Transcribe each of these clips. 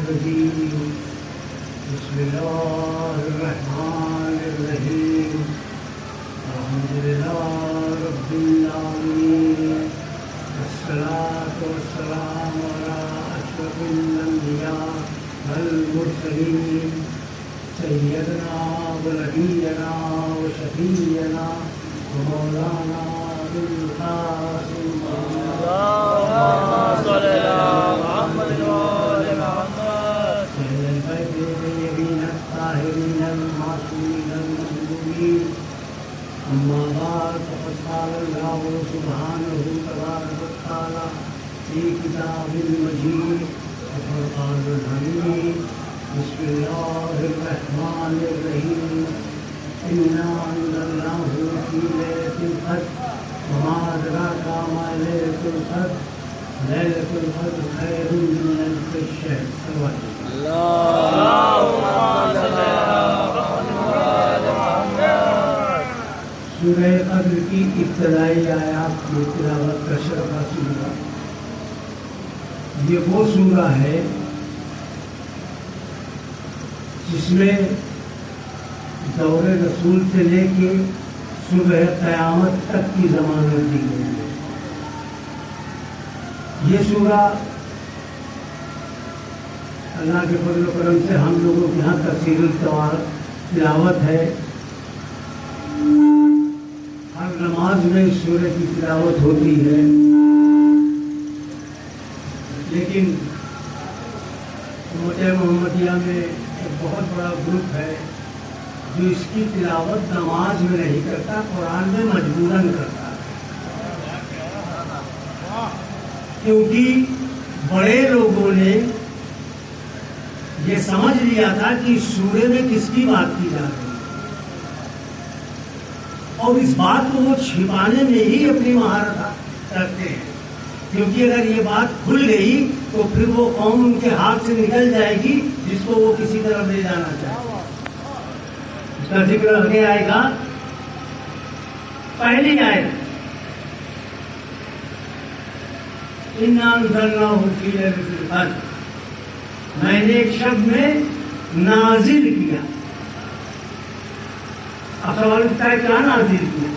الرجيم بسم الله الرحمن الرحيم الحمد لله رب العالمين والصلاة والسلام على أشرف الأنبياء والمرسلين سيدنا ونبينا وشفيعنا ومولانا أبي القاسم اللهم صل على محمد وآل محمد. سيد البيت الطيبين الطاهرين المعصومين المظلومين. أما بعد فقد قال الله سبحانه تبارك وتعالى في كتاب المجيد وفرقان الحميد. بسم الله الرحمن الرحيم. إنا أنزلناه في ليلة القدر وما أدراك ما ليلة القدر ليلة القدر خير من ألف شهر. اللهم صل على محمد وآل محمد. سورہ قدر کی ابتدائی آیات کی تلاوت کا شرف حاصل ہوا. یہ وہ سورہ ہے جس میں دور رسول سے لے کے صبح قیامت تک کی ضمانت دی گئی ہے. یہ سورہ اللہ کے فضل و کرم سے ہم لوگوں کے یہاں تفسیر تلاوت ہے. ہر نماز میں اس سورہ کی تلاوت ہوتی ہے، لیکن امت محمدیہ میں ایک بہت بڑا گروپ ہے جو اس کی تلاوت نماز میں نہیں کرتا، قرآن میں مجبوراً کرتا ہے. کیونکہ بڑے لوگوں نے یہ سمجھ لیا تھا کہ اس سورے میں کس کی بات کی جا رہی ہے، اور اس بات کو وہ چھپانے میں ہی اپنی مہارت رکھتے ہیں. کیونکہ اگر یہ بات کھل گئی تو پھر وہ قوم ان کے ہاتھ سے نکل جائے گی جس کو وہ کسی طرف لے جانا چاہے. اس کا ذکر آگے آئے گا. پہلی آیت اِنَّا أَنزَلْنَاهُ فِي لَيْلَةِ الْقَدْرِ، میں نے ایک شب میں نازل کیا. اب سوال اٹھتا ہے کیا نازل کیا؟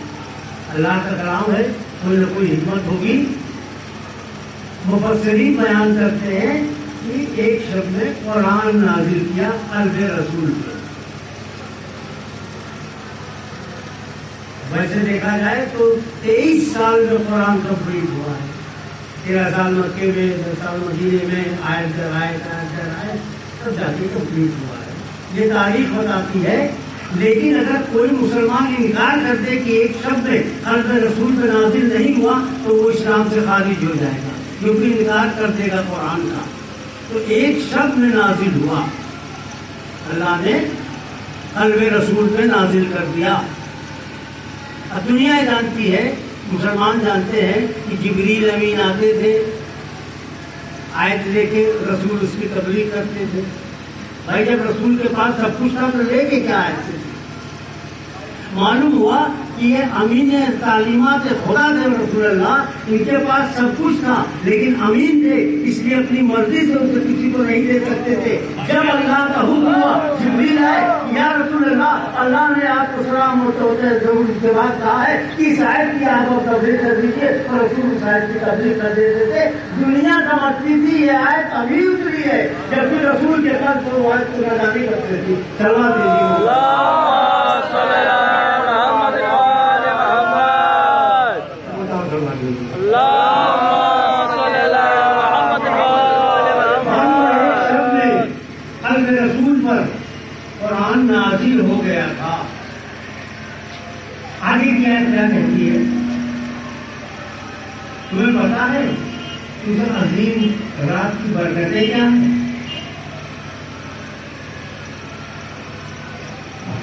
اللہ کا کلام ہے، کوئی نہ کوئی حکمت ہوگی. مفسرین بیان کرتے ہیں کہ ایک شب میں قرآن نازل کیا قلب رسول پہ. ویسے دیکھا جائے تو 23 سال میں قرآن کمپلیٹ ہوا ہے. 13 سال مکے میں، 10 سال مدینے میں، آیت در آیت تب جا کے کمپلیٹ ہوا ہے. یہ تاریخ بتاتی ہے. لیکن اگر کوئی مسلمان انکار کر دے کہ ایک شب میں قلب رسول پہ نازل نہیں ہوا تو وہ اسلام سے خارج ہو جائے گا، کیونکہ انکار کر دے گا قرآن کا. تو ایک شب میں نازل ہوا، اللہ نے قلب رسول پہ نازل کر دیا. اب دنیا جانتی ہے، مسلمان جانتے ہیں کہ جبریل امین آتے تھے، آیت لے کے رسول اس کی تبلیغ کرتے تھے. بھائی جب رسول کے پاس سب کچھ تھا تو لے کے کیا آیت سے؟ معلوم ہوا کہ یہ امین تعلیمات خدا تھے رسول اللہ، ان کے پاس سب کچھ تھا لیکن امین تھے، اس لیے اپنی مرضی سے اسے کسی کو نہیں دے سکتے تھے. جب اللہ کا حکم ہوا، جبریل آئے، یا رسول اللہ، اللہ نے آپ کو سلام اور ضرور کے بعد کہا ہے کہ اس آیت کی آپ کو تبلیغ کر دیجیے، اور رسول اس آیت کی تبلیغ کر دیتے تھے. دنیا سمجھتی تھی یہ آیت ابھی اتری ہے، جبکہ رسول کے پاس وہ آیت کو نازل کرتے تھی. چلوا دیجیے. قرآن نازل ہو گیا تھا. آگے کی آیت کیا کہتی ہے تمہیں پتا ہے؟ اس عظیم رات کی برکتیں کیا ہیں؟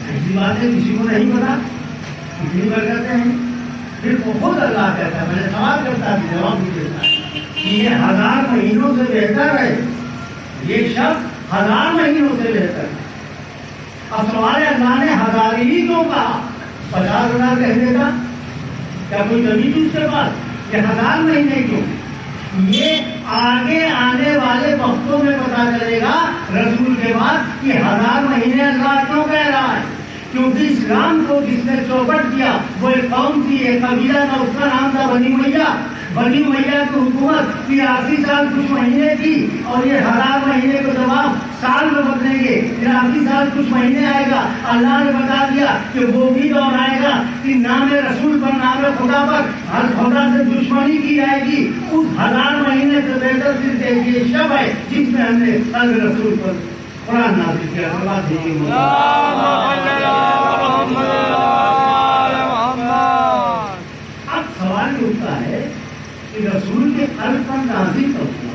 ایسی بات ہے کسی کو نہیں پتا کتنی برکتیں ہیں. پھر خود اللہ کہتا ہے، میں نے سوال کرتا ہے جواب بھی دیتا ہے کہ یہ 1000 مہینوں سے بہتر ہے، یہ شب 1000 مہینوں سے بہتر ہے. اب سوال ہے اللہ نے 1000 ہی کیوں کہا؟ 50,000 کہہ دے گا؟ کیا کوئی کمی تھی اس کے پاس؟ کہ 1000 مہینے کیوں؟ یہ آگے آنے والے وقتوں میں پتا چلے گا رسول کے بعد کہ 1000 مہینے اللہ کیوں کہہ رہا ہے. کیونکہ اسلام کو جس نے چوپٹ کیا وہ ایک قوم تھی، ایک قبیلہ تھا، اس کا نام تھا بنی امیہ. بنی امیہ کی حکومت 83 سال کچھ مہینے تھی، اور یہ 1000 مہینے کو جواب سال میں بدلیں گے. 83 سال کچھ مہینے آئے گا. اللہ نے بتا دیا کہ وہ بھی دور آئے گا کہ نام رسول پر، نام خدا پر ہر خدا سے دشمنی کی جائے گی. اس 1000 مہینے سے بہتر صرف ایک یہ شب ہے جس میں ہم نے ہر رسول پر قرآن نازل کیا. بات دیجیے. اب سوال یہ اٹھتا ہے کہ رسول کے قلب پر نازل کب ہوا؟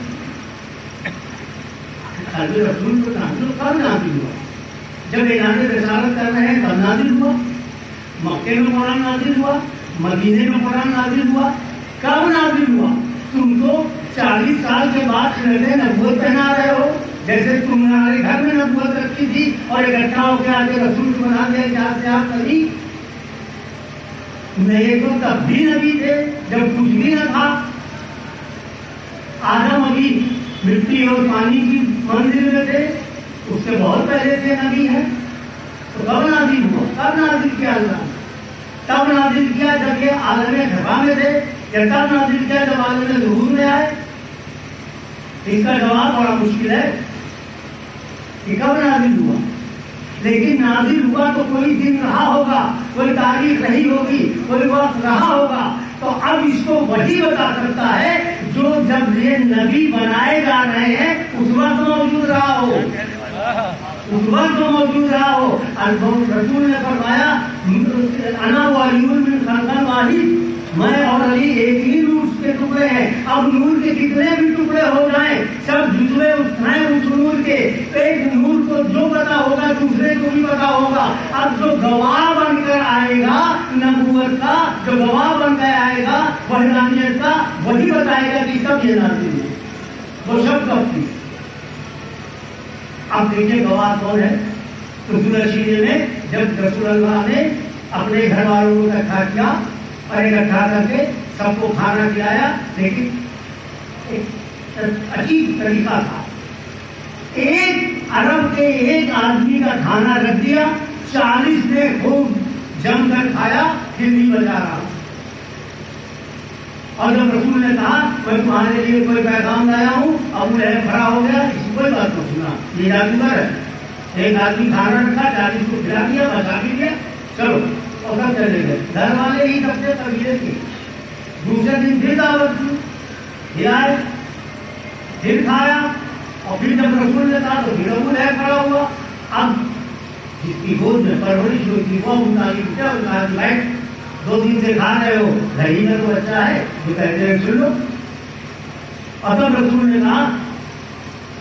قلب رسول پر نازل کب نازل ہوا؟ جب اعلان رسالت کر رہے ہیں تب نازل ہوا؟ مکے میں قرآن نازل ہوا؟ مدینے میں قرآن نازل ہوا؟ کب نازل ہوا؟ تم تو 40 سال کے بعد خلعت نبوت پہنا رہے ہو، جیسے تم نے ہمارے گھر میں نبوت رکھی تھی اور اکٹھا ہو کے آگے رسول کو بنا دیا جہاں سے آپ کبھی نہیں. تو تب بھی نبی تھے جب کچھ بھی نہ تھا. آدم ابھی مٹی اور پانی کی منزل میں تھے، اس سے بہت پہلے سے نبی ہے. تو کب نازل ہوا؟ کب نازل کیا اللہ نے؟ تب نازل کیا جب یہ عالم گھبا میں تھے، یا تب نازل کیا جب عالم ظہور میں آئے؟ اس کا جواب بڑا مشکل ہے کہ کب نازل ہوا. لیکن نازل ہوا تو کوئی دن رہا ہوگا، کوئی تاریخ رہی ہوگی، کوئی وقت رہا ہوگا. تو اب اس کو وہی بتا سکتا ہے جو جب یہ نبی بنائے جا رہے ہیں اس وقت موجود رہا ہو، اس وقت موجود رہا ہو. رسول نے فرمایا انا وعلی من خلق واحد، میں اور علی ایک ہی نور کے ٹکڑے ہیں. اب نور کے کتنے بھی ٹکڑے ہو جائیں، سب جزوے اٹھائیں اس نور کے. ایک نور کو جو پتا ہوگا دوسرے کو بھی پتا ہوگا. اب جو گواہ بن کر آئے گا نبوت کا، جو گواہ بن کر آئے گا وحدانیت کا، وہی بتائے گا کہ کب یہ نازل ہوئی، وہ شب کب تھی. اب دیکھیں گواہ کون ہے. رسول شیرے میں جب رسول اللہ نے اپنے گھر والوں کو اکٹھا کیا اور اکٹھا کر کے سب کو کھانا کھلایا، لیکن ایک عجیب طریقہ تھا. ایک عرب کے ایک آدمی کا کھانا رکھ دیا، 40 نے خوب جم کر کھایا، پھر نہیں بچا رہا. اور جب رسول نے کہا میں تمہارے لیے کوئی پیغام لایا ہوں، ابو لہب کھڑا ہو گیا، اس کی کوئی بات نہ سنا، یہ جادوگر ہے. ایک آدمی کھانا رکھا، 40 کو کھلا دیا، بچا بھی دیا، چلو اور سب چلے گئے. گھر والے ہی سب سے قبیلے کے. دوسرے دن پھر دعوت کی، پھر آئے، پھر کھایا. اور پھر جب رسول نے کہا تو پھر ابو لہب کھڑا ہوا. اب جس کی گود میں پرورش ہوتی وہ مطالب کیا ہوتا ہے، بیٹھ 2 دن سے کھا رہے ہو، گھر ہی میں تو اچھا ہے جو کہتے ہیں سن لو. اور تب رسول نے کہا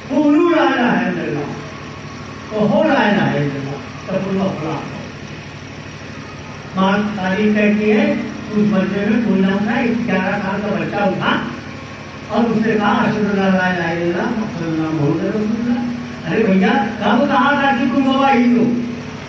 قولوا لا الہ الا اللہ، تو ہو لا الہ الا اللہ، تب اللہ فلاح. ماں تعلیم کہتی ہے اس بچے میں کوئی نہ اٹھا، 11 سال کا بچہ اٹھا اور اس نے کہا اشہد ان لا الہ الا اللہ محمد محمد رسول اللہ. ارے بھیا کب کہا تھا کہ تم گواہی دو؟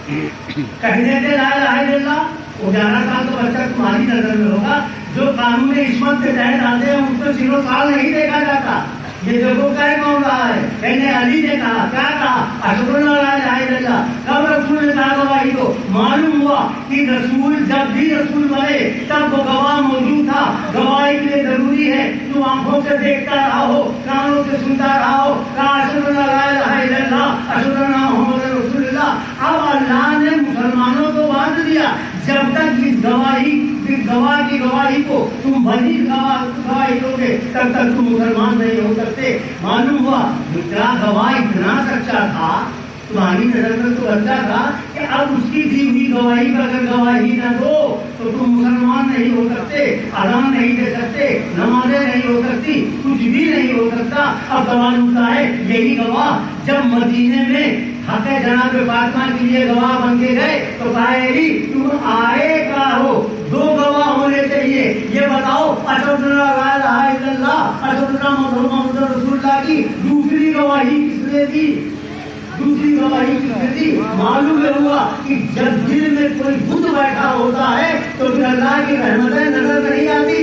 کہہ دیتے لا الہ الا اللہ. وہ 11 سال کا بچہ تمہاری نظر میں ہوگا. جو قانون عصمت کے تحت آتے ہیں اس میں 0 سال نہیں دیکھا جاتا. یہ دیکھو کہہ کون رہا ہے. کہنے علی نے کہا، کیا کہا؟ اشہد ان لا الہ الا اللہ. کب رسول نے کہا گواہی دو؟ معلوم ہوا کہ رسول جب بھی رسول بنے تب وہ گواہ موجود تھا. گواہی کے لیے ضروری ہے تو آنکھوں سے دیکھتا رہا ہو، کانوں سے سنتا رہا ہو. کہا اشہد ان لا الہ الا اللہ، اشہد ان محمد رسول اللہ. اب اللہ نے مسلمانوں کو باندھ دیا. جب تک اس گواہ کی گواہی کو تم بھلی گواہی دو گے تب تک تم مسلمان نہیں ہو سکتے. معلوم ہوا کیا گواہ اتنا سچا تھا تمہاری نظر میں تو بچہ تھا کہ اب اس کی دی ہوئی گواہی پر اگر گواہی نہ دو تو تم مسلمان نہیں ہو سکتے، اذان نہیں دے سکتے، نمازیں نہیں ہو سکتی، کچھ بھی نہیں ہو سکتا. اب سوال ہوتا ہے یہی گواہ جب مدینے میں حق جناب فاطمہ کے لیے گواہ بن کے گئے تو کہا تم آئے کا ہو، 2 گواہ ہونے چاہیے. یہ بتاؤ اشہد ان لا الہ الا اللہ، اشہد ان محمد رسول اللہ کی دوسری گواہی کس نے دی؟ دوسری گواہی کس نے دی؟ معلوم ہوا کہ جب دل میں کوئی بت بیٹھا ہوتا ہے تو پھر اللہ کی رحمتیں نظر نہیں آتی،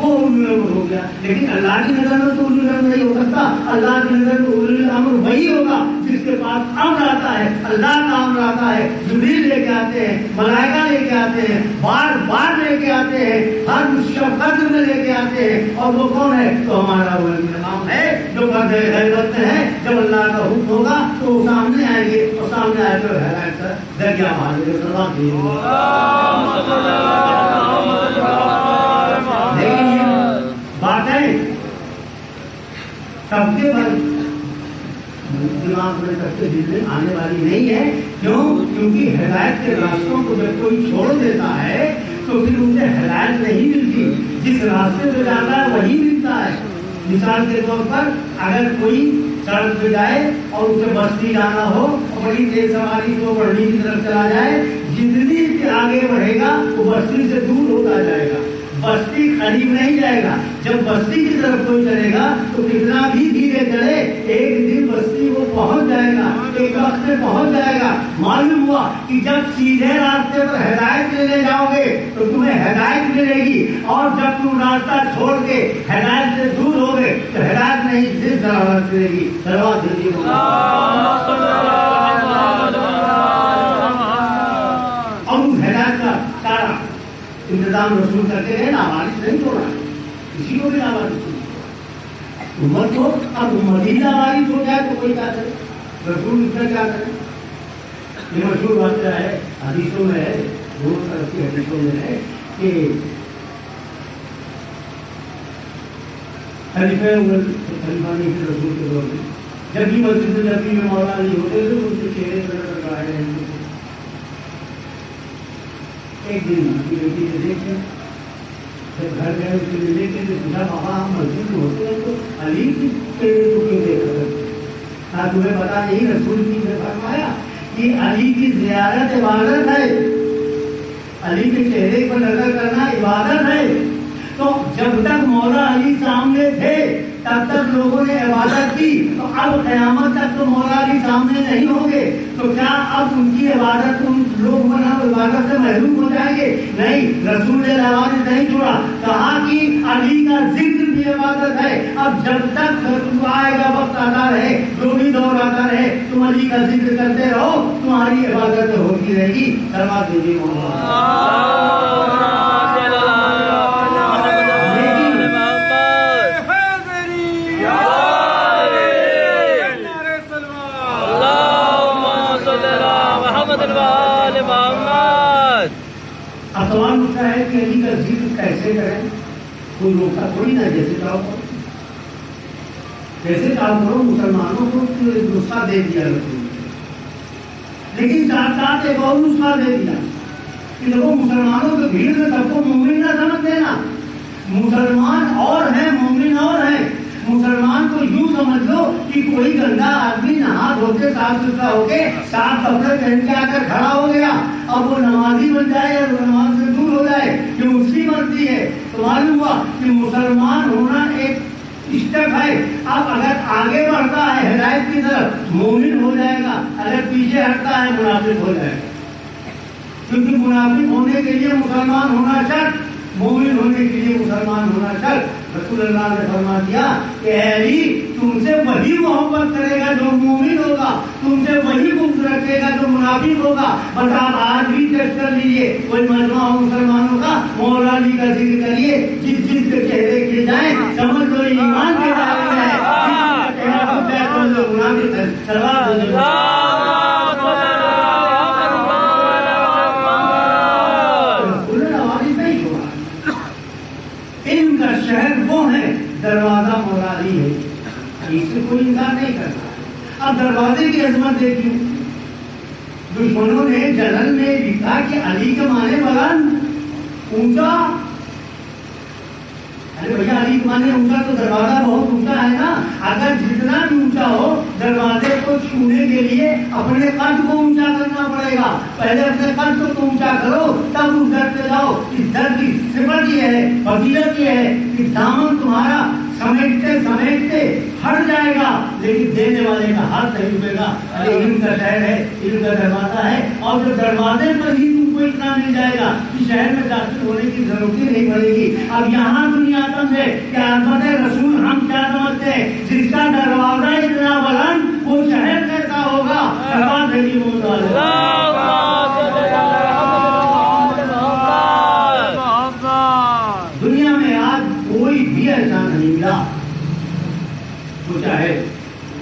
وہ اولو الامر ہو گیا. لیکن اللہ کی نظر میں تو اولو الامر نہیں ہو سکتا. اللہ کی نظر میں اولو الامر وہی ہوگا جس کے پاس امر آتا ہے, اللہ کا امر آتا ہے. جبریل لے کے آتے ہیں, ملائکہ لے کے آتے ہیں, بار بار لے کے آتے ہیں, ہر شفقت میں لے کے آتے ہیں. اور وہ کون ہے؟ تو ہمارا وہ امام ہے جو قدر غیبت میں ہے. جب اللہ کا حکم ہوگا تو وہ سامنے آئیں گے, اور سامنے آئے تو ہدایت کا دریا مارے گے. لیکن یہ باتیں سب کے بل دماغ میں سب کے دل میں آنے والی نہیں ہے. کیوں؟ کیونکہ ہدایت کے راستوں کو جب کوئی چھوڑ دیتا ہے تو پھر اسے ہدایت نہیں ملتی. جس راستے پہ جاتا ہے وہی ملتا ہے. مثال کے طور پر اگر کوئی سڑک پہ جائے اور اسے بستی جانا ہو اور بڑی تیز سواری کو بڑھنی کی طرف چلا جائے, جتنی آگے بڑھے گا وہ بستی سے دور ہوتا جائے گا, بستی قریب نہیں جائے گا. جب بستی کی طرف کوئی چلے گا تو کتنا بھی دھیرے چلے ایک دن بستی وہ پہنچ جائے گا, ایک وقت میں پہنچ جائے گا. معلوم ہوا کہ جب سیدھے راستے پر ہدایت لینے جاؤ گے تو تمہیں ہدایت ملے گی, اور جب تم راستہ چھوڑ کے ہدایت سے دور ہو گے تو ہدایت نہیں صرف ضرورت ملے گی. ضرورت ملے گی. اور اس ہدایت کا سارا انتظام رسول کرتے رہے نا, وارث نہیں چھوڑا کسی کو بھی نہ وارث. امت کو اب امت ہی نہ وارث ہو جائے تو کوئی کیا کرے, رسول اس کا کیا کرے. یہ مشہور واقعہ ہے, حدیثوں میں ہے, دونوں طرف کی حدیثوں میں ہے کہ خلیفہ نہیں تھے رسول کے دور میں, جب بھی مسجد نبی میں مولا علی ہوتے تھے ان کے چہرے پر لگائے رہتے تھے. ایک دن کی بیٹی نے دیکھا, جب گھر گئے اس کے لیے دیکھے تو پوچھا, بابا ہم مسجد میں ہوتے ہیں تو علی کی چہرے کو کیوں دیکھا کرتے ہیں؟ تمہیں پتا نہیں رسول کی نے فرمایا کہ علی کی زیارت عبادت ہے, علی کے چہرے پر نظر کرنا عبادت ہے. تو جب تک مولا علی سامنے تھے تب تک لوگوں نے عبادت کی, تو اب قیامت تک تو مولا علی سامنے نہیں ہوں گے تو کیا اب ان کی عبادت ان لوگ بنا عبادت سے محروم ہو جائیں گے؟ نہیں, رسول نے عبادت نہیں چھوڑا, کہا کہ علی کا ذکر بھی عبادت ہے. اب جب تک آئے گا وقت آتا رہے, جو بھی دور آتا رہے, تم علی کا ذکر کرتے رہو, تمہاری عبادت ہوتی رہے گی. فرما دیجیے اب سوال اٹھتا ہے کہ علی کا ذکر کیسے کریں؟ کوئی روکا تھوڑی نہ, جیسے چاہو کرو, جیسے چاہو کرو. مسلمانوں کو نسخہ دے دیا رسول نے, لیکن ساتھ ساتھ ایک اور نسخہ دے دیا کہ دیکھو مسلمانوں کے بھیڑ میں سب کو مومن نہ سمجھ دینا. مسلمان اور ہیں, مومن اور ہیں. مسلمان کو یوں سمجھ لو کہ کوئی گندا آدمی نہا دھو کے صاف ستھرا ہو کے صاف کپڑے پہن کے آ کر کھڑا ہو گیا, اب وہ نمازی بن جائے اور نماز سے دور ہو جائے, یہ اس کی مرضی ہے. تو معلوم ہوا کہ مسلمان ہونا ایک اسٹیپ ہے. اب اگر آگے بڑھتا ہے ہدایت کی طرف مومن ہو جائے گا, اگر پیچھے ہٹتا ہے منافق ہو جائے گا. کیونکہ منافق ہونے کے لیے مسلمان ہونا شرط, مومن ہونے کے لیے مسلمان ہونا شرط. رسول اللہ نے فرما دیا کہ اے علی, تم سے وہی محبت کرے گا جو مومن ہوگا, تم سے وہی بغض رکھے گا جو منافق ہوگا. بس آپ آج بھی ٹیسٹ کر لیجیے, کوئی مجمع ہو مسلمانوں کا, مولا علی کا ذکر کریے, جس چیز کے چہرے کیے جائیں سمجھ لو ایمان کے دعوے ہے, منافق ہے. ان کا شہر وہ ہے, دروازہ مولا علی ہے, اس سے کوئی انکار نہیں کرتا. اب دروازے کی عظمت دیکھیے, دشمنوں نے جلال میں لکھا کہ علی کے معنی بلند اونچا. ارے بھیا علی کے معنی اونچا تو دروازہ بہت اونچا ہے نا. اگر جتنا بھی اونچا ہو دروازے کو چھونے کے لیے اپنے قد کو اونچا کرنا پڑے گا. پہلے اپنے قد کو اونچا کرو تب اس در پہ جاؤ. اس در کی صفت یہ ہے, فضیلت یہ ہے کہ دامن تمہارا سمیٹتے سمیٹتے ہٹ جائے گا، لیکن دینے والے کا ہاتھ نہیں رکے گا۔ ارے علم کا شہر ہے، علم کا دروازہ ہے، اور جو دروازے پر ہی تم کو اتنا مل جائے گا کہ شہر میں داخل ہونے کی ضرورت ہی نہیں پڑے گی۔ اب یہاں دنیا تم ہے کہ عظمت رسول ہم کیا سمجھتے ہیں؟ جس کا دروازہ اتنا بلند وہ شہر کیسا ہوگا؟ بات ہے کہ وہ دنیا میں آج کوئی بھی ایسا نہیں ملا، تو چاہے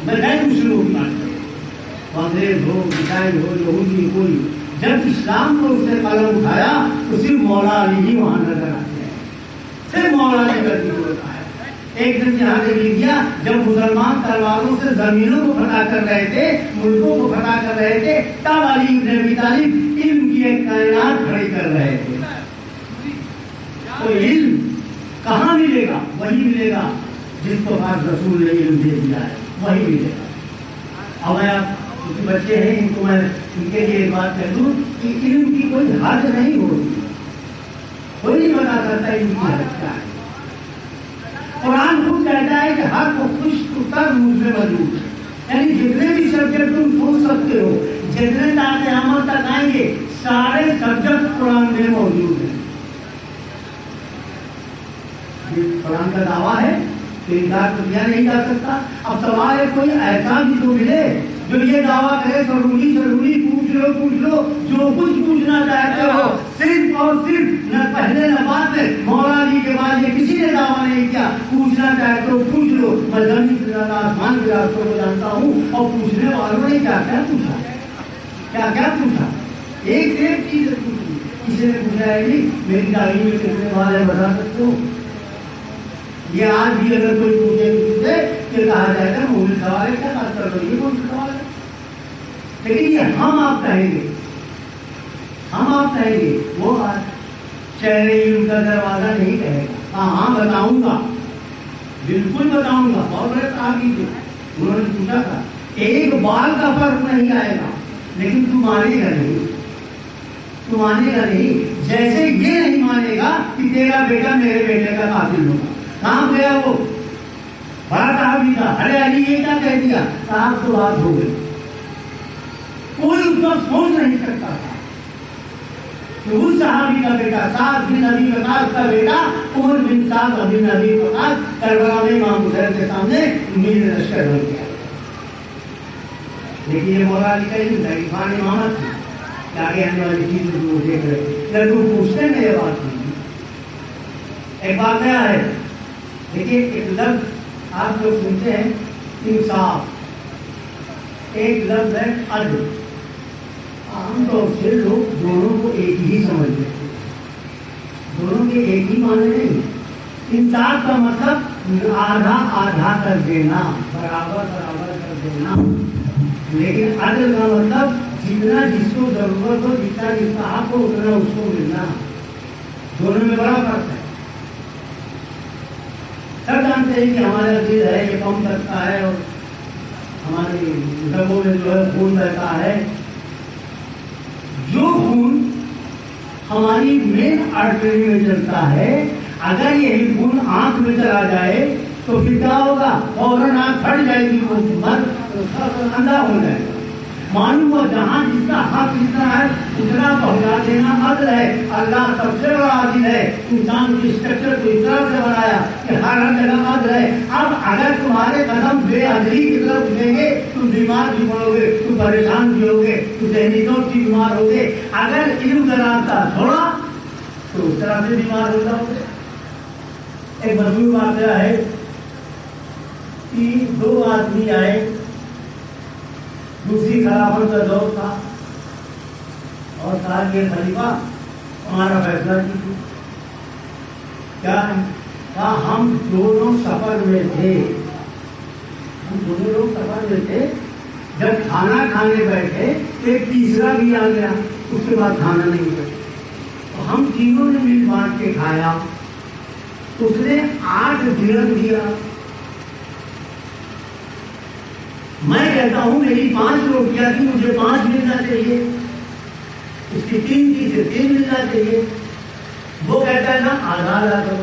میں مسلموں کی بات کروں، انگریز ہو، عیسائی ہو، یہودی، کوئی جب اسلام کو اس نے قلم اٹھایا تو صرف مولا علی ہی وہاں نظر آتے ہیں، صرف مولا علی کا ذکر ہوتا ہے۔ ایک دن یہاں سے لکھ دیا جب مسلمان تلواروں سے زمینوں کو فتح کر رہے تھے، ملکوں کو فتح کر رہے تھے، تب علی بن ابی طالب علم کی ایک کائنات کھڑی کر رہے تھے۔ تو علم کہاں ملے گا؟ وہی ملے گا جس کو پاس رسول نے علم دے دیا ہے، وہی ملے گا۔ اور میں آپ بچے ہیں، ان کو میں ان کے لیے ایک بات کہہ دوں کہ علم کی کوئی حد نہیں ہوتی، کوئی نہیں بتا سکتا علم کی حد کیا ہے۔ قرآن خود کہتا ہے کہ ہر کو خوش کر مجھ میں موجود ہے، یعنی جتنے بھی سبجیکٹ تم سوچ سکتے ہو، جتنے تا قیامت تک آئیں گے، سارے سبجیکٹ قرآن میں موجود ہیں۔ قرآن کا دعویٰ ہے تو انکار تو کیا نہیں جا سکتا۔ اب سوال ہے کوئی ایسا بھی تو ملے جو یہ دعویٰ کرے ضروری پوچھ لو جو کچھ پوچھنا چاہتے ہو، صرف اور صرف نہ پہلے نہ بعد میں۔ مولا علی کے بعد یہ کسی نے دعویٰ نہیں کیا، پوچھنا چاہتے ہو پوچھ لو، میں زمین سے زیادہ آسمان کے راستوں کو جانتا ہوں، اور پوچھنے والوں نے کیا کیا پوچھا، کیا کیا پوچھا، ایک چیز پوچھی۔ کسی نے پوچھا ہے جی میری تعلیم میں کتنے بال ہے بتا سکتے ہو؟ یہ آج بھی اگر کوئی پوچھے سے کہ کہا جائے گا مومن سوال ہے، کیا بات کر رہی ہے مومن سوال ہے، لیکن یہ ہم آپ کہیں گے، ہم آپ کہیں گے، وہ شہر علم کا دروازہ نہیں کہے گا۔ ہاں بتاؤں گا، بالکل بتاؤں گا۔ اور بڑے صحابی تھے، انہوں نے پوچھا تھا ایک بال کا فرق نہیں آئے گا، لیکن تو مانے گا نہیں، تو مانے گا نہیں، جیسے یہ نہیں مانے گا کہ تیرا بیٹا میرے بیٹے کا قاتل ہوگا۔ کہاں گیا وہ؟ بڑا صحابی تھا، ارے علی یہ کیا کہہ دیا؟ صاحب تو بات ہو گئی، کوئی اس کو سوچ نہیں سکتا تھا کہ اس صحابی کا بیٹا سعد بن ابی وقاص کا بیٹا عمر بن سعد بن ابی وقاص کربلا میں امام حسین کے سامنے میر لشکر بن گیا۔ لیکن یہ مولا علی کا علم تھا، عرفان امامت تھی کہ آگے آنے والی چیزوں کو دیکھ رہے، جب وہ پوچھتے ہیں یہ بات نہیں۔ ایک بات کیا ہے، دیکھیے ایک لفظ آپ لوگ سنتے ہیں انصاف، ایک لفظ ہے عدل۔ عام طور سے لوگ دونوں کو ایک ہی سمجھتے ہیں، دونوں کے ایک ہی معنی نہیں۔ انصاف کا مطلب آدھا آدھا کر دینا، برابر برابر کر دینا، لیکن عدل کا مطلب جتنا جس کو ضرورت ہو، جتنا جس کا حق ہو اتنا اس کو ملنا۔ دونوں میں بڑا فرق ہے۔ سب جانتے ہیں کہ ہمارا دل ہے یہ کم کرتا ہے، اور ہمارے ڈبوں میں جو ہے خون رہتا ہے، جو خون ہماری مین آرٹری میں چلتا ہے، اگر یہی خون آنکھ میں چلا جائے تو پھر کیا ہوگا؟ فوراً آنکھ پھٹ جائے گی، اندھا ہو جائے گا۔ معلوم ہو جہاں جس کا حق جتنا ہے اتنا پہنچا دینا عدل ہے۔ اللہ سب سے بڑا عادل ہے، انسان کی اسٹرکچر کو اس طرح سے بنایا کہ ہر جگہ عدل ہے۔ اب اگر تمہارے قدم بے عدلی کی طرف اٹھیں گے، تم بیمار بھی پڑو گے، تم پریشان بھی ہوگے، تم ذہنی طور سے بیمار ہوگے۔ اگر علم کا راستہ چھوڑا تو اس طرح سے بیمار ہو جاؤ گے۔ ایک مشہور واقعہ ہے کہ دو آدمی آئے، دوسری خلافت کا دور تھا، اور کہا کہ خلیفہ ہمارا فیصلہ کیجیے۔ کیا کہا ہم دونوں سفر میں تھے، ہم دونوں لوگ سفر میں تھے، جب کھانا کھانے بیٹھے ایک تیسرا بھی آ گیا، اس کے بعد کھانا نہیں بیٹھے، تو ہم تینوں نے مل بانٹ کے کھایا، اس نے 8 درہم دیا، میں کہتا ہوں میری 5 روٹیاں تھی، مجھے 5 ملنا چاہیے، اس کی 3 تھی، سے 3 ملنا چاہیے۔ وہ کہتا ہے نا آدھا کرو،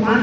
5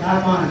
4 5,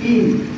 3।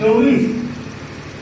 24।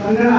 15।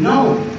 9।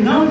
9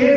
1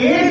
1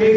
1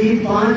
3 5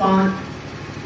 5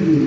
3।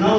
9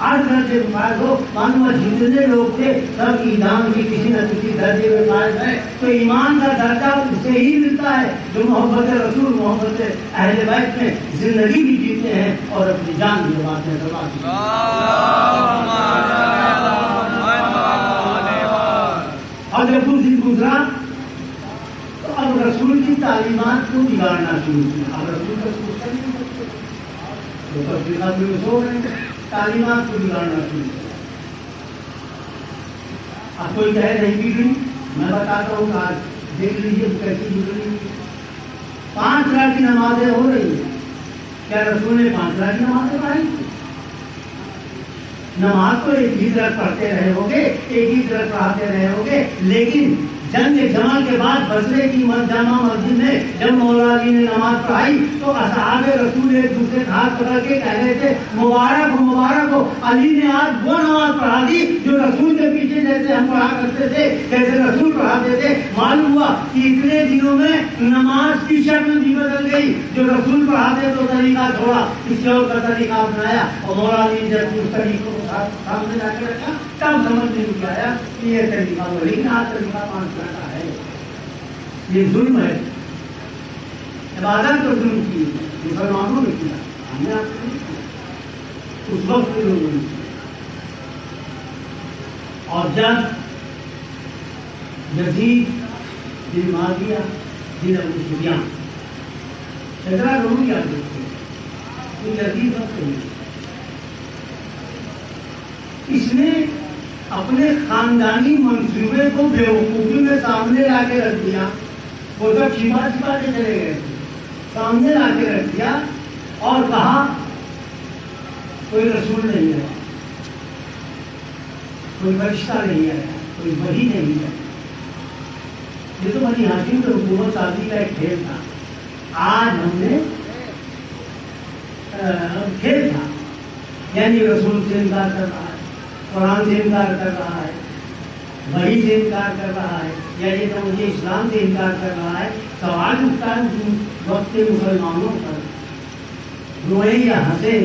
8 درجے میں فائز ہو، معلوم جتنے لوگ تھے سب ایمان کی کسی نہ کسی درجے میں فائز ہے. تو ایمان کا درجہ اس سے ہی ملتا ہے جو محبت رسول، محبت اہل بیت میں زندگی بھی جیتے ہیں اور اپنی جان بھی لگاتے ہیں. اور جب کچھ دن گزرا تو اب رسول کی تعلیمات کو بگاڑنا شروع کیا. اب رسول کا سوچا نہیں سو رہے ہیں، تعلیمات کو بگاڑنا شروع کیا. اب کوئی کہے نہیں بگڑی، میں بتاتا ہوں کہ آج دیکھ لیجیے کیسی بگڑی. 5 رات کی نمازیں ہو رہی ہیں، کیا رسول نے 5 رات کی نمازیں پڑھائی تھی؟ نماز تو ایک ہی طرح پڑھتے رہے ہوگے، ایک ہی طرح پڑھاتے رہے ہوگے، لیکن جنگ جمل کے بعد بصرے کی جامع مسجد میں جب مولا علی نے نماز پڑھائی تو اصحاب رسول ایک دوسرے کا ہاتھ پکڑ کے کہہ رہے تھے مبارک ہو مبارک ہو، علی نے آج وہ نماز پڑھا دی جو رسول کے پیچھے جیسے ہم پڑھا کرتے تھے، جیسے رسول پڑھاتے تھے. معلوم ہوا کہ اتنے دنوں میں نماز کی شکل بھی بدل گئی. جو رسول پڑھاتے تو طریقہ چھوڑا، کسی اور کا طریقہ اپنایا، اور مولا علی جب اس طریقے کو سامنے لا کے رکھا تب سمجھ نہیں آیا کہ یہ طریقہ وہی نہ طریقہ 5 کا ہے. یہ ظلم ہے. عبادت تو ظلم کی مسلمانوں نے کیا، ہم نے آپ کو نہیں کیا. اس وقت لوگوں نے کیا. اور جب یزید بن معاویہ بن ابو سفیان شجرا ضرور یاد رکھتے ہیں تو یزید وقت نہیں، اس نے اپنے خاندانی منصوبے کو بیوقوفی میں سامنے لا کے رکھ دیا. وہ تو چھپا چھپا کے چلے گئے تھے، سامنے لا کے رکھ دیا اور کہا کوئی رسول نہیں ہے، کوئی فرشتہ نہیں ہے، کوئی وحی نہیں ہے. یہ تو بنی ہاشم کے حکومت سازی کا ایک کھیل تھا. آج ہم نے کھیل تھا، یعنی رسول سے انکار کر رہا ہے، قرآن سے انکار کر رہا ہے، وحی سے انکار کر رہا ہے، یا یہ تو مجھے اسلام سے انکار کر رہا ہے. سوال اٹھتا ہے وقت کے مسلمانوں پر، روئیں یا ہنسیں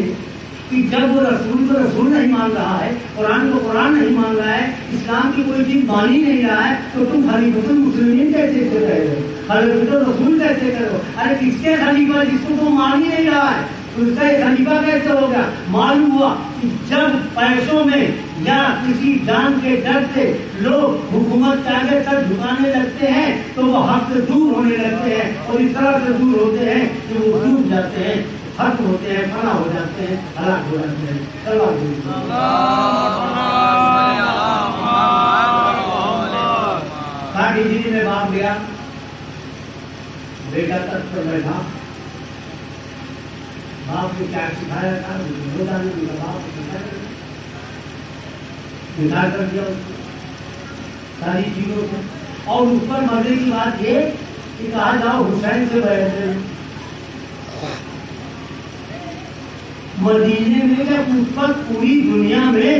کہ جب وہ رسول کو رسول نہیں مان رہا ہے، قرآن کو قرآن نہیں مان رہا ہے، اسلام کی کوئی چیز مان ہی نہیں رہا ہے، تو تم خلیفۃ المسلمین کیسے کر رہے ہو، خلیفۃ الرسول کیسے کرو؟ ارے کس کے خلیفہ جس کو تم مان ہی نہیں رہا ہے، اس کا خلیفہ کیسے ہو گیا؟ معلوم ہوا کہ جب پیسوں میں یا کسی جان کے ڈر سے لوگ حکومت کے آگے سر جھکانے لگتے ہیں تو وہ حق سے دور ہونے لگتے ہیں، اور اس طرح سے دور ہوتے ہیں کہ وہ ڈوب جاتے ہیں، ختم ہوتے ہیں، فنا ہو جاتے ہیں، ہلاک ہو جاتے ہیں. ساڑھی جی میں باپ گیا، بیٹا تخت پر بیٹھا، باپ کو کیا سکھایا تھا ہوتا نہیں، باپ کو سکھا کر دیا ساری چیزوں سے. اور اس پر مزے کی بات یہ کہ کہا جاؤ حسین سے بیٹھے مدینے میں، جب اس پر پوری دنیا میں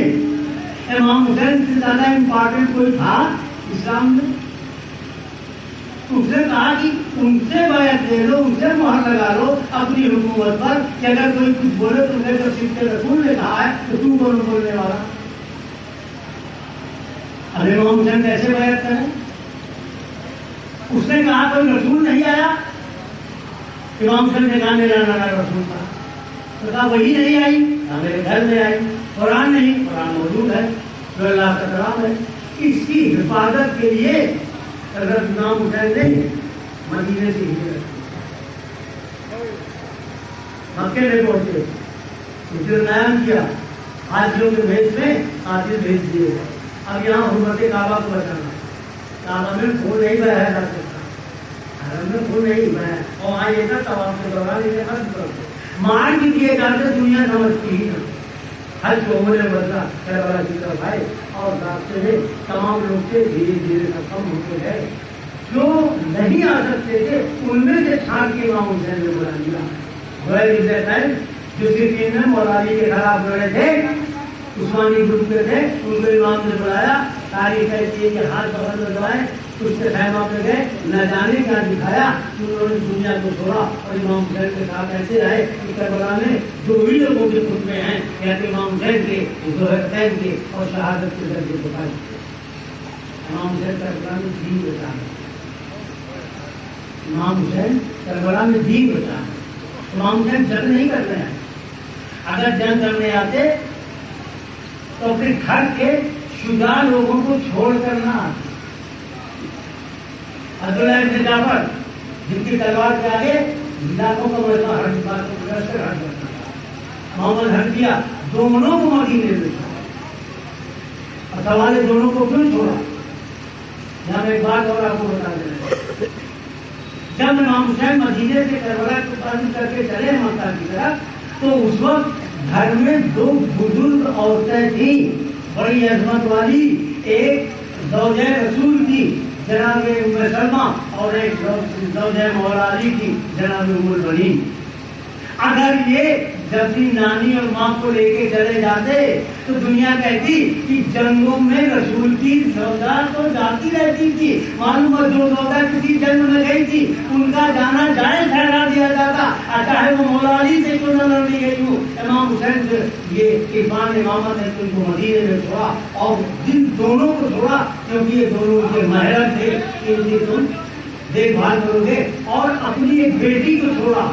امام حسین سے زیادہ امپورٹنٹ کوئی تھا اسلام میں، اس نے کہا کہ ان سے بیعت لے لو، ان سے مہر لگا لو اپنی حکومت پر کہ اگر کوئی کچھ بولے تو میرے صدق رسول نے کہا ہے تو تم کون بولنے والا؟ اب امام حسین کیسے بیعت کریں؟ اس نے کہا کوئی رسول نہیں آیا، امام حسین نے کہا میرا نانا رسول تھا، تو کہا وہی نہیں آئی، میرے گھر میں آئی. قرآن نہیں، قرآن موجود ہے جو اللہ کا کلام ہے. اس کی حفاظت کے لیے اگر امام حسین نے مدینے سے ہجرت مکے میں پہنچے، نام کیا، حاجیوں کے بھیج میں حاضر بھیج دیے. اب یہاں حرمت کعبہ کو بچانا، کعبہ میں خون نہیں بہایا جا سکتا، حرم میں خون نہیں بہایا، اور وہاں یہ تھا طواف کے دوران انہیں ختم کر دو. مار کی دیے جاتے دنیا سمجھتی ہی نہ. حج کو عمر بدلا کربلا کی طرف آئے اور راستے میں تمام لوگ سے دھیرے دھیرے کم ہوتے گئے. جو نہیں آ سکتے تھے ان میں سے چھان کے امام حسین نے بلا لیا. جو صرف میں مولا علی کے خلاف لڑے تھے، عثمانی گروپ کے تھے، ان کو امام نے بلایا. تاریخ کہتی ہے کہ ہاتھ پکڑ کر دعائیں اس کے خیمہ پہ گئے، نہ جانے کیا دکھایا کہ انہوں نے دنیا کو چھوڑا اور امام حسین کے ساتھ ایسے آئے کہ کربلا میں جو بھی لوگوں کے خطبے ہیں یا کہ امام حسین کے، ظہرتین کے اور شہادت کے درجے کو پائے. امام حسین کربلا میں دین بچانا، امام حسین کربلا میں دین بچانا. امام حسین جنگ نہیں کر رہے ہیں. اگر جنگ کرنے آتے تو پھر گھر کے شجاع لوگوں کو چھوڑ کر نہ آتے. عبداللہ ابن جعفر جن کی تلوار کے آگے لاکھوں کا مجمع ہر بات کو گزر کر ہٹ کرتا تھا. محمد حنفیہ دونوں کو مدینے میں چھوڑا. اور سوال ہے دونوں کو کیوں چھوڑا؟ یہاں میں ایک بات اور آپ کو بتا دے رہا ہوں. جب امام حسین مدینے سے کربلا کو تعلیم کر کے چلے مکہ کی طرف تو اس وقت گھر میں دو بزرگ عورتیں تھیں بڑی عظمت والی. ایک زوجہ رسول تھی جناب ام سلمہ اور ایک زوجہ مولا علی کی جناب ام البنین. اگر یہ جب بھی نانی اور ماں کو لے کے چلے جاتے تو دنیا کہتی کہ جنگوں میں رسول کی زوجہ تو جاتی رہتی تھی. معلوم ہے جو زوجہ کسی جنگ میں گئی تھی ان کا جانا جائز ٹھہرا دیا جاتا، چاہے وہ مولا علی سے کیوں نہ لڑی گئی ہو. امام حسین سے یہ عرفان امامت نے ان کو مدینے میں چھوڑا اور جن دونوں کو چھوڑا کیونکہ یہ دونوں کے محرم تھے ان کی تم دیکھ بھال کرو گے. اور اپنی ایک بیٹی کو چھوڑا،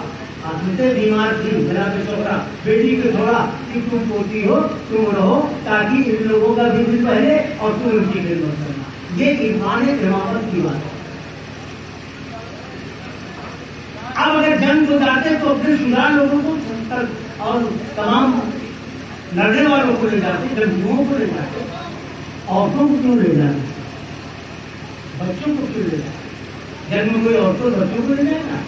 سے بیمار تھی جناب سہرا، بیٹی کو چھوڑا کہ تم پوتی ہو تم رہو تاکہ ان لوگوں کا بھی دل پہلے اور تم ان کی خدمت کرنا. یہ عرفان امامت کی بات ہے. اب اگر جنگ کو جاتے تو اپنے شجاع لوگوں کو اور تمام لڑنے والوں کو لے جاتے، جنگجوؤں کو لے جاتے. عورتوں کو کیوں لے جاتے؟ بچوں کو کیوں لے جاتے؟ جنگ میں کوئی عورتوں بچوں کو لے جائے گا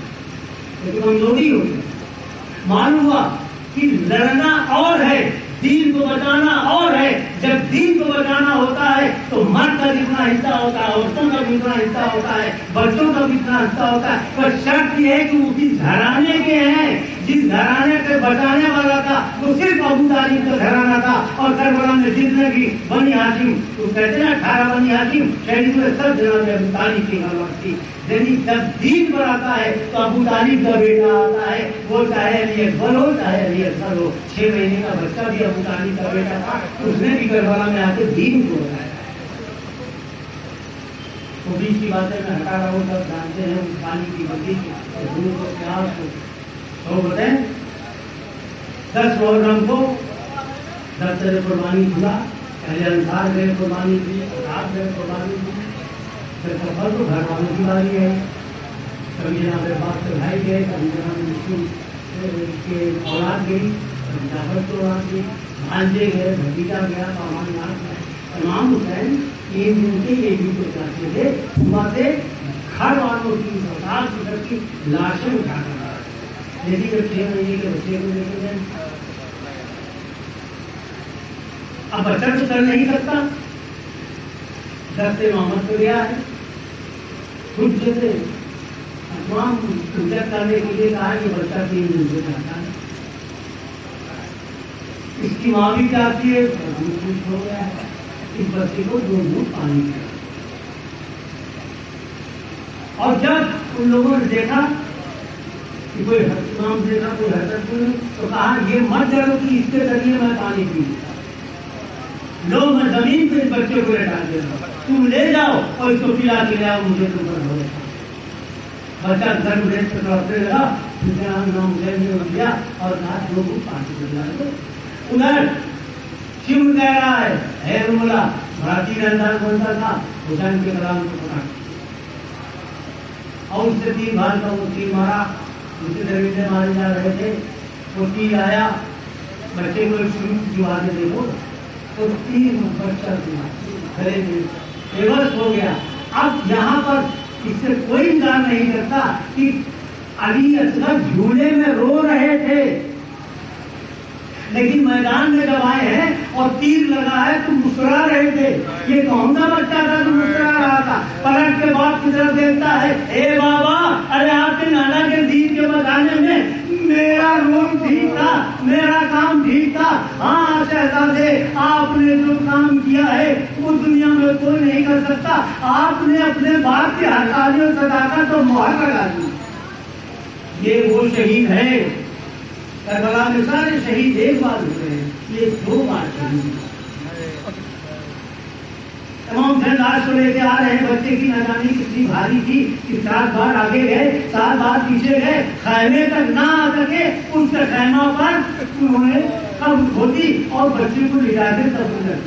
تو کمزوری ہوگی. معلوم ہوا کہ لڑنا اور ہے، دین کو بچانا اور ہے. جب دین کو بچانا ہوتا ہے تو مرد کا جتنا حصہ ہوتا ہے، عورتوں کا بھی اتنا حصہ ہوتا ہے، بچوں کا بھی اتنا حصہ ہوتا ہے. پر شرط یہ ہے کہ وہ کس گھرانے کے ہیں. جس گھرانے کے بچانے والا تھا وہ صرف ابو طالب کا گھرانہ تھا. اور کربلا میں جتنے بھی بنی ہاشم، تو کہتے ہیں 18 بنی ہاشم شہید میں سب جناب ابو طالب کی غلط تھی. یعنی جب دین پر آتا ہے تو ابو طالب کا بیٹا آتا ہے، وہ چاہے علی اکبر ہو چاہے علی اصغر ہو. 6 مہینے کا بچہ بھی ابو طالب کا بیٹا تھا، اس نے بھی کربلا میں آ کے دین کو بتایا. تو بیچ کی باتیں میں ہٹا رہا ہوں، سب جانتے ہیں پانی کی بندی کو پیاس کو. تو بتائیں 10 محرم کو 10 طرح قربانی کھلا، پہلے انصار گئے قربانی کی، آپ گئے قربانی کی. پھر سفر تو گھر والوں کی باری ہے. کبھی جناب عباس کے بھائی گئے، کبھی جناب مسلم کے اولاد گئی، کبھی جعفر کی اولاد گئی، بھانجے گئے، بھتیجا گیا، سامان گیا. امام حسین 3 دن کے یہ بھی تو چاہتے تھے صبح سے گھر والوں کی 50 کی لاشیں اٹھا کر لیکن جب 6 مہینے کے بچے کو لے کے جائیں. اب بچہ تو چل نہیں سکتا، دستے محمد کو گیا ہے. خود جیسے تمام پوجا کرنے کے لیے کہا کہ بچہ 3 دن سے جاتا ہے. اس کی ماں بھی چاہتی ہے، دودھ ہو گیا ہے، اس بچے کو 2 گھونٹ پانی پیا. اور جب ان لوگوں نے دیکھا کہ کوئی امام دیکھا کوئی حرکت نہیں تو کہا یہ مت ڈرو کہ اس کے ذریعے میں پانی پی لو، میں زمین پہ اس بچے کو لٹا دے رہا ہوں، تم لے جاؤ اور اس کو پلا کے لے آؤ، مجھے تم پر ہو. بچہ گھر میں پہ لوٹنے لگا، امام حسین نے دیا اور کہا 2 گھونٹ پانی پلا دو. ادھر شیو کہہ رہا ہے اے مولا، بھارتی رہندار بولتا تھا حسین کے کلام کو پکڑ اور اس سے 3 بار کا وہ تیر مارا. دوسرے دروازے مارے جا رہے تھے، وہ تیر آیا بچے کو شروع جو آگے دیکھو تو 3 بچہ گلے میں بے بس ہو گیا. اب یہاں پر اس سے کوئی انکار نہیں کرتا کہ علی اصغر جھولے میں رو رہے تھے، لیکن میدان میں جب آئے ہیں اور تیر لگا ہے تو مسکرا رہے تھے. یہ کون سا بچہ تھا جو مسکرا رہا تھا؟ پلٹ کے باپ کی طرف دیکھتا ہے، اے بابا، ارے آپ کے نانا کے دین کے بتانے میں میرا روم ٹھیک تھا، میرا کام ٹھیک تھا. ہاں شہزادے، آپ آپ نے جو کام کیا ہے وہ دنیا میں کوئی نہیں کر سکتا. آپ نے اپنے باپ کی حقانی اور صداقت تو مہر لگا دی. یہ وہ شہید ہے. کربلا میں سارے شہید ایک بار ہوئے ہیں, یہ 2 بار شہید ہیں. تمام سے لاش کو لے کے آ رہے ہیں. بچے کی نادانی کتنی بھاری تھی کہ 7 بار آگے گئے, 7 بار پیچھے گئے, خیمے تک نہ آ سکے. اس کے خیمہ پر انہوں نے قبر کھودی اور بچے کو لے جا کے قبر کر دی.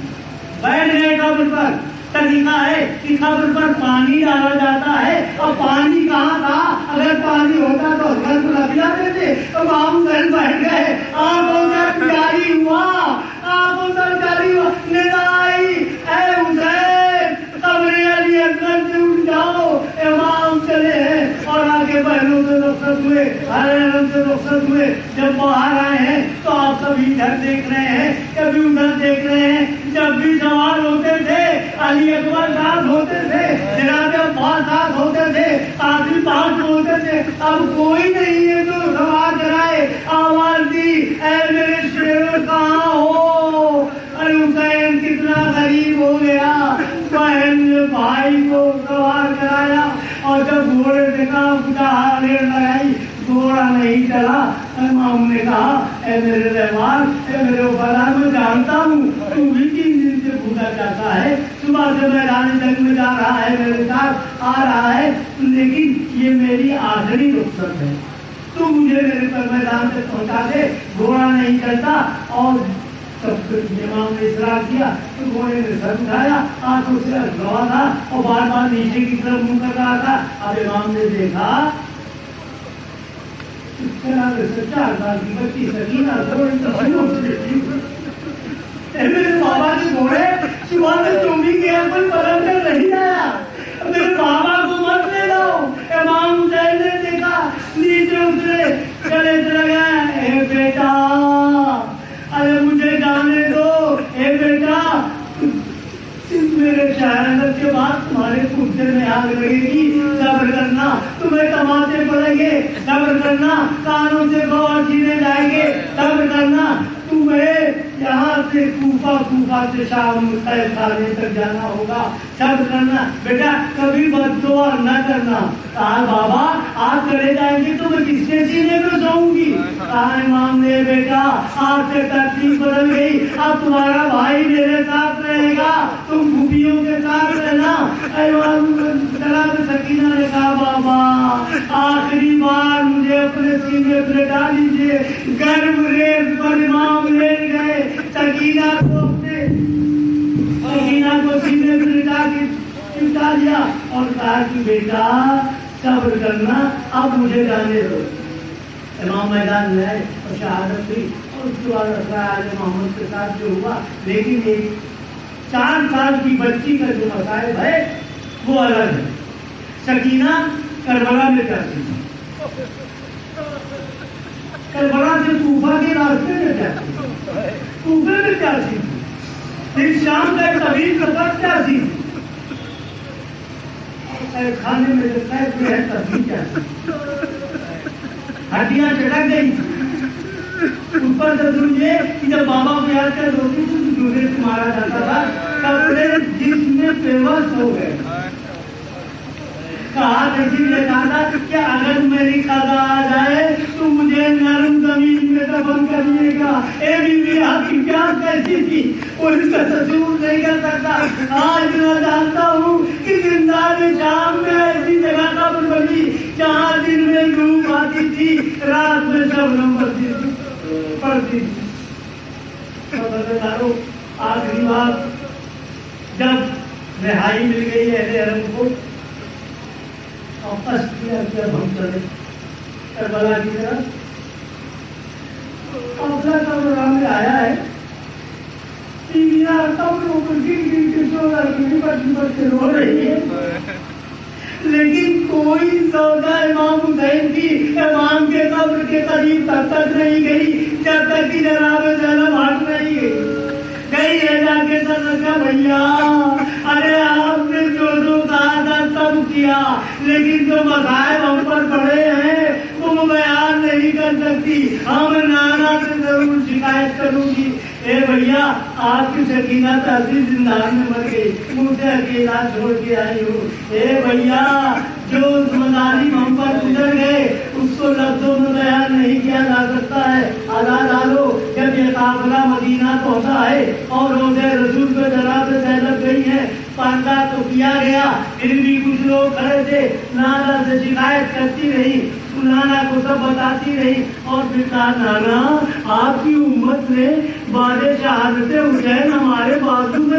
بیٹھ گئے قبر پر. طریقہ ہے کہ قبر پر پانی ڈالا جاتا ہے, اور پانی کہاں تھا؟ اگر پانی ہوتا تو گھر کو لگ جاتے تھے. تو ہم گھر بیٹھ گئے. آنکھوں سے جاری ہوا, آنکھوں سے جاری ہوا, ندائی اے حسین قبر علی اکبر سے اٹھ جاؤ. امام چلے ہیں اور آگے بہنوں سے رخصت ہوئے, ہر رنگ سے رخصت ہوئے. جب باہر آئے ہیں تو آپ سبھی ادھر دیکھ رہے ہیں, کبھی ادھر دیکھ رہے ہیں. جب بھی سوال ہوتے تھے علی اکبر ساتھ ہوتے تھے, جناب عباس ساتھ ہوتے تھے, قاسم ساتھ ہوتے تھے. اب کوئی نہیں ہے جو سوال کرائے. آواز دی اے میرے شیر کہاں ہو؟ ارے حسین کتنا غریب ہو گیا. بہن نے بھائی کو سوار کرایا اور جب گھوڑے سے کہا ریڑھ لگائی, گھوڑا نہیں چلا. امام نے کہا اے میرے رحمان, اے میرے وفادار, میں جانتا ہوں تو بھی 3 دن سے بھوکا جاتا ہے, صبح سے میدان جنگ میں جا رہا ہے, میرے ساتھ آ رہا ہے, لیکن یہ میری آخری رخصت ہے. تو مجھے میرے پر میدان سے پہنچا دے. گھوڑا نہیں چلتا. اور سب امام نے اصرار کیا تو گھوڑے نے سر اٹھایا, آنکھوں سے گوا تھا اور بار بار نیچے کی طرف منہ کر رہا تھا. اب امام نے دیکھا 4 سال کی بچی سکینہ میرے بابا کے گھوڑے صبح میں چومی گیا, کوئی پلٹ کر نہیں آیا. میرے بابا کو مت لے جاؤ. امام حسین نے دیکھا, نیچے اترے, گلے سے لگا اے بیٹا, ارے مجھے جانے دو. اے بیٹا, میرے شہادت کے بعد تمہارے کرتے میں آگ لگے گی, صبر کرنا. تمہیں تماچے پڑیں گے, صبر کرنا. کانوں سے گوار چھینے جائیں گے, صبر کرنا. تمہیں یہاں سے کوفہ سے شام قید خانے تک جانا ہوگا, صبر کرنا. بیٹا کبھی بد دعا نہ کرنا. کہا بابا آپ چلے جائیں گے تو میں کس کے سینے میں سوؤں گی؟ کہا امام نے بیٹا آپ سے ترتیب بدل گئی, اب تمہارا بھائی میرے ساتھ رہے گا, تم پھوپھیوں کے ساتھ رہنا. جناب سکینہ نے کہا بابا آخری بار مجھے اپنے سینے پر ڈال لیجیے. گرم ریت پر امام لیٹ گئے. سکینہ کو سینے پر ڈال کے چمٹا دیا اور کہا کہ بیٹا صبر کرنا, اب مجھے جانے دو. امام میدان میں آئے اور شہادت ہوئی, اور اس کے بعد اسرار محمد کے ساتھ جو ہوا. لیکن ایک 4 سال کی بچی کا جو مسائل ہے وہ الگ ہے. سکینہ کربلا میں جاتی تھی, کربلا سے کوفہ کے راستے میں جاتی تھی, کوفے میں جاتی تھی, پھر شام کا طویل سفر جاتی تھی. کھانے میں جو قید میں ہے تب بھی جاتی, ہڈیاں چٹک گئی. اوپر سے سنیے کہ جب بابا کو یاد کر روٹی تو جوڑے سے مارا جاتا تھا, کپڑے جس میں پیوس ہو گئے. کہا کسی نے کہا کہ اگر میری قضا آ جائے تو مجھے نرم زمین میں دفن کریے گا. اے بیوی آپ کی پیاس کیسی تھی وہ اس کا تصور نہیں کر سکتا. آج میں جانتا ہوں کہ زندان شام میں ایسی جگہ قبر بنی جہاں دن میں دھوپ آتی تھی, رات میں شبنم پڑتی تھی. خبردارو, آخری بات جب رہائی مل گئی اہل حرم کو, واپس کیا ہم چلے کربلا کی طرف. اپنا قبر میں آیا ہے, قبروں پر گر گر کے سو رہی بچے رو رہی ہے, لیکن کوئی سودا امام حسین کی امام کے قبر کے قریب تک نہیں گئی جب تک کہ جناب زینب ہٹ نہیں گئی ہے. جا کے صدقہ بھیا, ارے آپ نے جو کہا تھا سب کیا, لیکن جو مصائب ہم پر پڑے ہیں وہ بیان نہیں کر سکتی. ہم نانا سے ضرور شکایت کروں گی. اے بھیا آپ کی سکینہ تاثیر زندان میں مر گئی، مجھے اکیلا چھوڑ کے آئی ہوں۔ اے بھیا، جو مظالم ہم پر گزر گئے اس کو لفظوں میں بیان نہیں کیا جا سکتا ہے۔ آزاد آلو جب یہ قافلہ مدینہ پہنچا ہے اور روضہ رسول پہ جناب سیلب گئی ہے، پردہ تو کیا گیا، پھر بھی کچھ لوگ کھڑے تھے، نانا سے شکایت کرتی رہی، نانا کو سب بتاتی رہی، اور پھر کہا نانا آپ کی امت نے بعد شہادت حسین ہمارے بازو میں